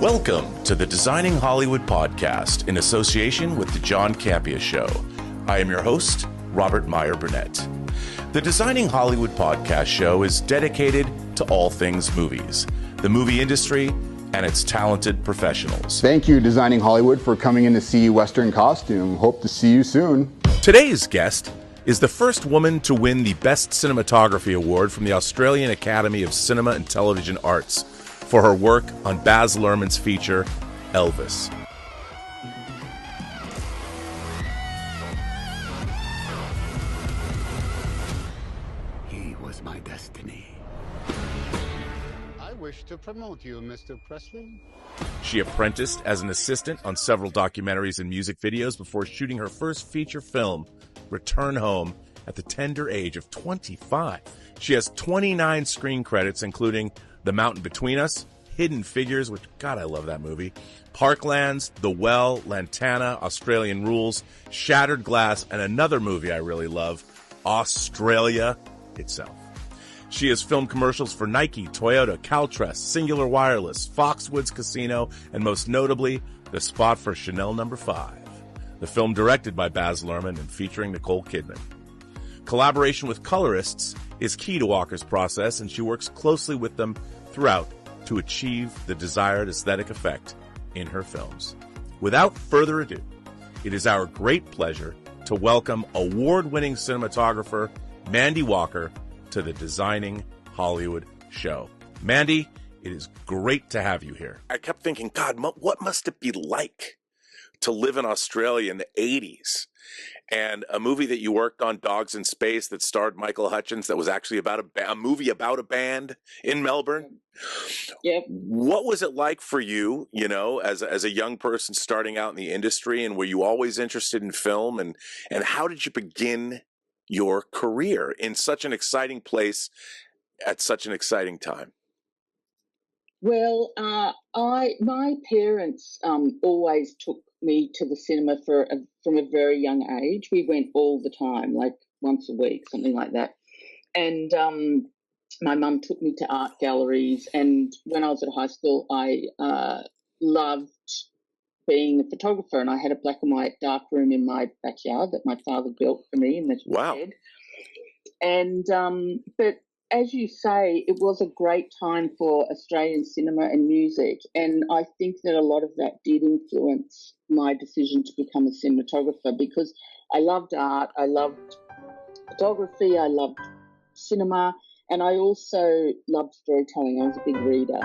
Welcome to the Designing Hollywood podcast in association with the John Campea Show. I am your host, Robert Meyer Burnett. The Designing Hollywood podcast show is dedicated to all things movies, the movie industry, and its talented professionals. Thank you, Designing Hollywood, for coming in to see Western Costume. Hope to see you soon. Today's guest is the first woman to win the Best Cinematography Award from the Australian Academy of Cinema and Television Arts for her work on Baz Luhrmann's feature, Elvis. He was my destiny. I wish to promote you, Mr. Presley. She apprenticed as an assistant on several documentaries and music videos before shooting her first feature film, Return Home, at the tender age of 25. She has 29 screen credits, including The Mountain Between Us, Hidden Figures, which, God, I love that movie, Parklands, The Well, Lantana, Australian Rules, Shattered Glass, and another movie I really love, Australia itself. She has filmed commercials for Nike, Toyota, Caltrest, Singular Wireless, Foxwoods Casino, and most notably, the spot for Chanel No. 5, the film directed by Baz Luhrmann and featuring Nicole Kidman. Collaboration with colorists is key to Walker's process, and she works closely with them throughout to achieve the desired aesthetic effect in her films. Without further ado, it is our great pleasure to welcome award-winning cinematographer Mandy Walker to the Designing Hollywood show. Mandy, it is great to have you here. I kept thinking, God, what must it be like to live in Australia in the 80s? And a movie that you worked on, Dogs in Space, that starred Michael Hutchence, that was actually about a movie about a band in Melbourne. Yep. What was it like for you, as a young person starting out in the industry, and were you always interested in film? And how did you begin your career in such an exciting place at such an exciting time? Well, my parents always took me to the cinema from a very young age. We went all the time, like once a week, something like that. And my mum took me to art galleries. And when I was at high school, I loved being a photographer. And I had a black and white dark room in my backyard that my father built for me in the shed. And but as you say, it was a great time for Australian cinema and music, and I think that a lot of that did influence my decision to become a cinematographer, because I loved art, I loved photography, I loved cinema, and I also loved storytelling. I was a big reader.